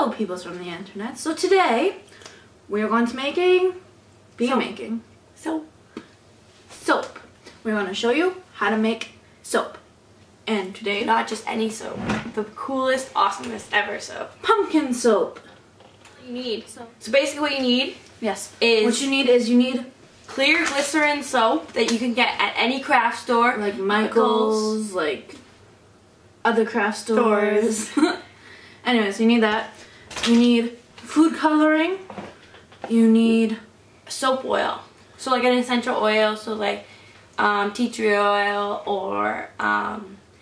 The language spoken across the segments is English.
Hello, peoples from the internet. So today, we're going to making soap. We're going to show you how to make soap. And today, not just any soap, the coolest, awesomest ever soap. Pumpkin soap. You need. So basically what you need is you need clear glycerin soap that you can get at any craft store. Like Michael's, like other craft stores. Anyways, you need that. You need food coloring. You need soap oil. So like an essential oil, so like tea tree oil, or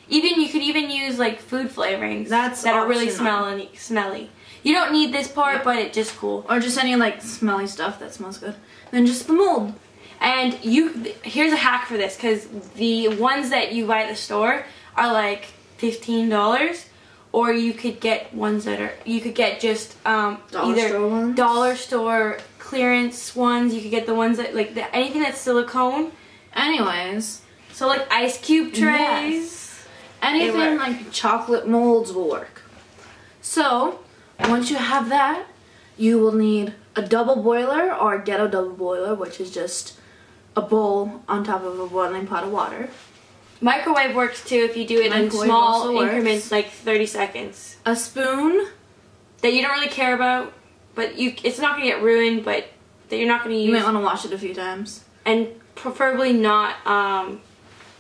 you could even use like food flavorings that are really smelly. You don't need this part, but it's just cool. Or just any like smelly stuff that smells good. Then just the mold. And here's a hack for this, because the ones that you buy at the store are like $15, or you could get ones that are, you could get just either dollar store clearance ones. You could get the ones that like anything that's silicone. Anyways, so like ice cube trays. Yes. Anything like chocolate molds will work. So once you have that, you will need a double boiler or a ghetto double boiler, which is just a bowl on top of a boiling pot of water. Microwave works too if you do it in small increments, like 30 seconds. A spoon that you don't really care about, but it's not going to get ruined, but that you're not going to use. You might want to wash it a few times. And preferably not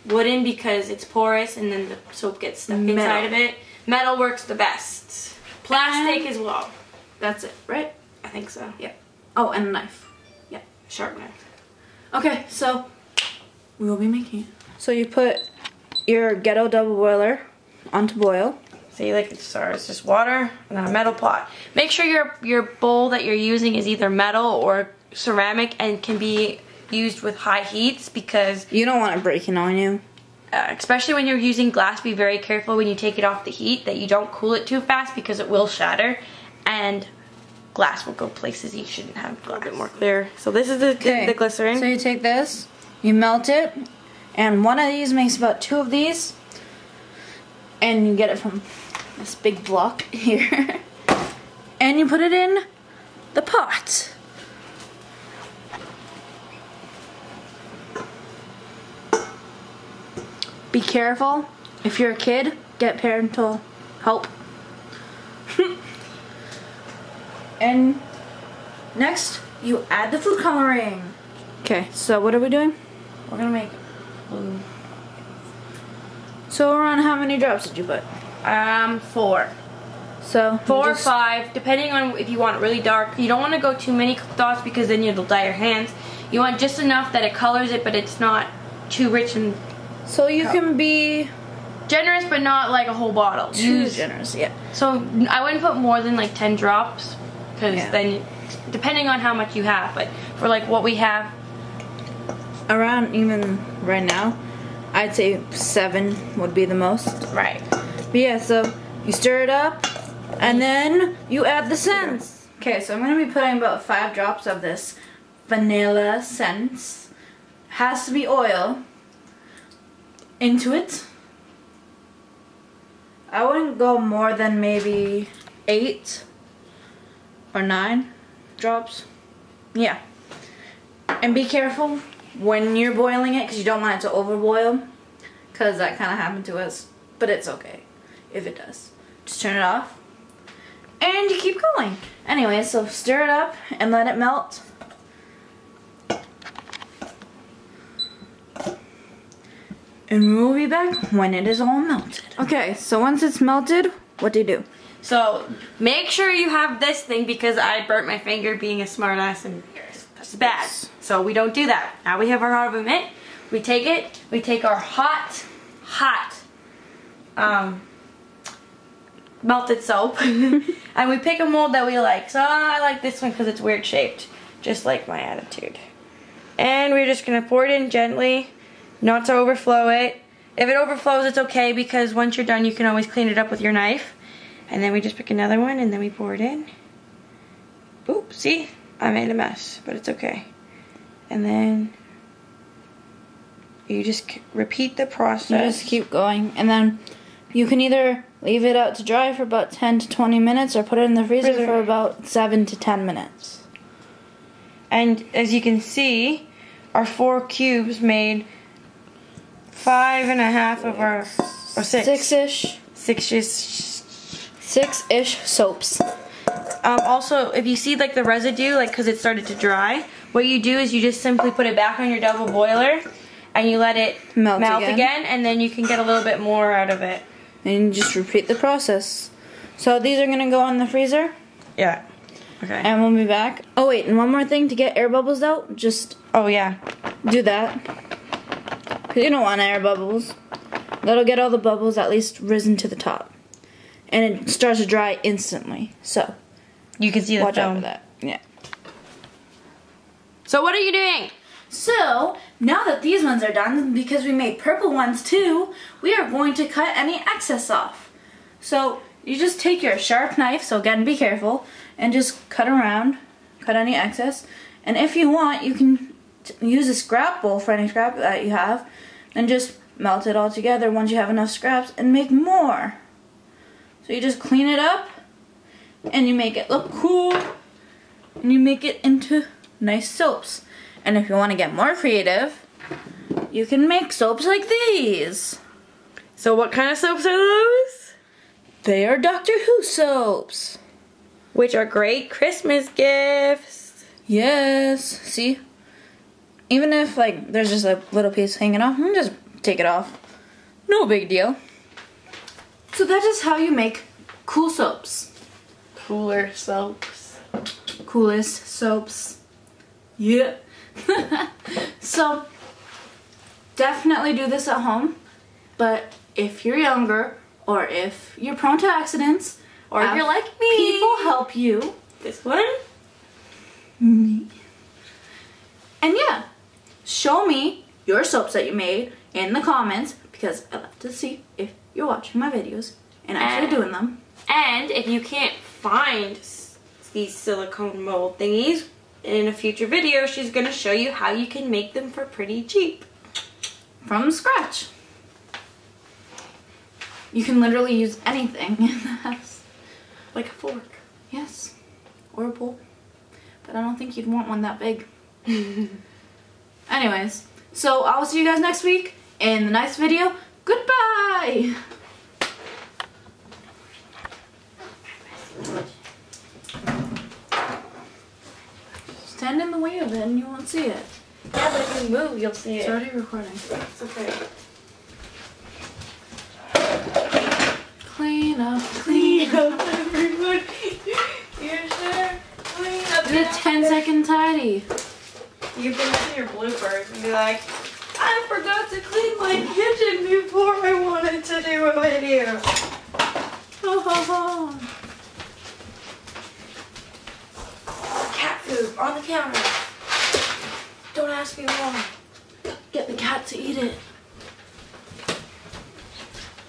wooden, because it's porous and then the soap gets stuck inside of it. Metal works the best. Plastic as well. That's it, right? I think so. Yeah. Oh, and a knife. Yeah, sharp knife. Okay, so we will be making it. So you put your ghetto double boiler onto boil. So you it's just water and then a metal pot. Make sure your bowl that you're using is either metal or ceramic and can be used with high heats, because you don't want it breaking on you. Especially when you're using glass, be very careful when you take it off the heat that you don't cool it too fast, because it will shatter and glass will go places you shouldn't have. A little bit more clear. So this is the glycerin. So you take this, you melt it, and one of these makes about 2 of these, and you get it from this big block here, and you put it in the pot. Be careful. If you're a kid, get parental help. And next, you add the food coloring. Okay, so what are we doing? We're gonna make blue. So around how many drops did you put? 4. So 4 or 5, depending on if you want it really dark. You don't want to go too many dots, because then it'll dye your hands. You want just enough that it colors it, but it's not too rich and. So you can be generous, but not like a whole bottle. Too generous, yeah. So I wouldn't put more than like 10 drops, because then, depending on how much you have, but for like what we have, around even right now, I'd say 7 would be the most. Right. But yeah, so you stir it up, and then you add the scents. Okay, so I'm gonna be putting about 5 drops of this vanilla scent. Has to be oil. Into it. I wouldn't go more than maybe 8 or 9 drops. Yeah. And be careful when you're boiling it, because you don't want it to overboil, because that kind of happened to us. But it's okay if it does. Just turn it off and you keep going. Anyway, so stir it up and let it melt. And we will be back when it is all melted. Okay, so once it's melted, what do you do? So make sure you have this thing, because I burnt my finger being a smartass and it's bad. So we don't do that. Now we have our oven mitt. We take it. We take our hot melted soap, and we pick a mold that we like. So I like this one because it's weird shaped, just like my attitude. And we're just gonna pour it in gently. Not to overflow it. If it overflows, it's okay, because once you're done, you can always clean it up with your knife. And then we just pick another one, and then we pour it in. Oops, see? I made a mess, but it's okay. And then you just repeat the process. You just keep going, and then you can either leave it out to dry for about 10 to 20 minutes, or put it in the freezer for about 7 to 10 minutes. And as you can see, our 4 cubes made 5.5 of our, or 6. 6-ish. 6-ish soaps. Also, if you see like the residue, like because it started to dry, what you do is you just simply put it back on your double boiler and you let it melt again, and then you can get a little bit more out of it. And you just repeat the process. So these are gonna go in the freezer. Yeah. Okay. And we'll be back. Oh wait, and one more thing to get air bubbles out. Just do that. Cause you don't want air bubbles. That'll get all the bubbles at least risen to the top. And it starts to dry instantly. So you can see the watch film. out for that. Yeah. So what are you doing? So now that these ones are done, because we made purple ones too, we are going to cut any excess off. So you just take your sharp knife, so again be careful, and just cut around, cut any excess. And if you want, you can use a scrap bowl for any scrap that you have, and just melt it all together once you have enough scraps and make more. So you just clean it up and you make it look cool and you make it into nice soaps. And if you want to get more creative, you can make soaps like these. So what kind of soaps are those? They are Dr. Who soaps. Which are great Christmas gifts. Yes. See? Even if like there's just a little piece hanging off, just take it off. No big deal. So that is how you make cool soaps. Cooler soaps. Coolest soaps. Yeah. So definitely do this at home. But if you're younger, or if you're prone to accidents, or if you're like me, people help you. This one? Me. And yeah, show me your soaps that you made in the comments, because I love to see if you're watching my videos and actually doing them. And if you can't find these silicone mold thingies, in a future video she's going to show you how you can make them for pretty cheap. From scratch. You can literally use anything in the house. Like a fork. Yes. Or a bowl. But I don't think you'd want one that big. Anyways, so I will see you guys next week in the next video. Goodbye! Stand in the way of it and you won't see it. Yeah, but if you move, you'll see It's it. already recording. It's okay. Clean up, Clean up, everybody. You sure? Clean up. Do a 10-second tidy. You can listen to your bloopers and be like, I forgot to clean my kitchen before I wanted to do a video. Ho ho ho. Cat food on the counter. Don't ask me why. Get the cat to eat it.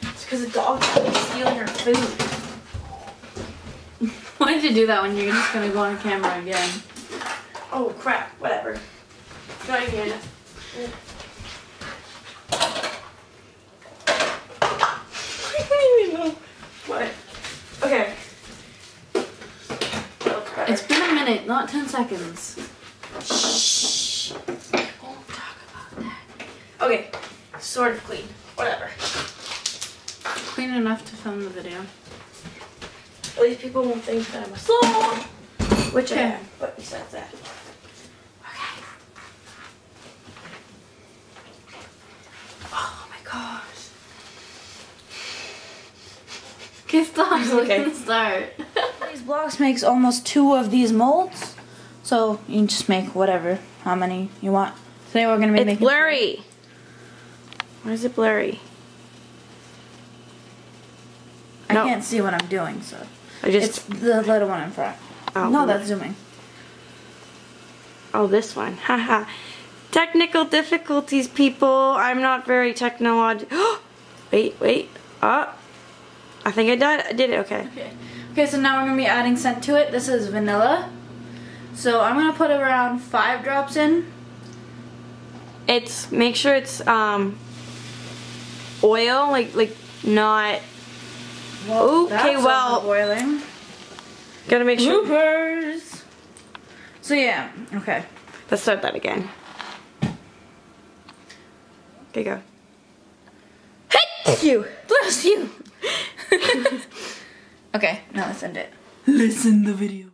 It's because the dog keeps stealing her food. Why did you do that when you're just gonna go on camera again? Oh crap, whatever. Go again. I don't even know what. Okay. It's been a minute, not 10 seconds. Shh. We won't talk about that. Okay. Sort of clean. Whatever. Clean enough to film the video. At least people won't think that I'm a slob. Which I am, but besides that. Okay. Oh my gosh. Okay, stop. So we can start. These blocks makes almost 2 of these molds. So you can just make whatever, how many you want. Today we're gonna be making. It's blurry. Why is it blurry? I can't see what I'm doing, so. It's the little one in front. Oh, no, that's zooming. Oh, this one. Haha. Technical difficulties, people. I'm not very technological. Wait. I think I did it. Okay. Okay, so now we're going to be adding scent to it. This is vanilla. So I'm going to put around 5 drops in. Make sure it's oil, like not Well, Okay, that's well, boiling. gotta make sure. Bloopers. So yeah, okay. Let's start that again. Okay, go. Hey, you. Bless you. Okay, now let's end it. Listen the video.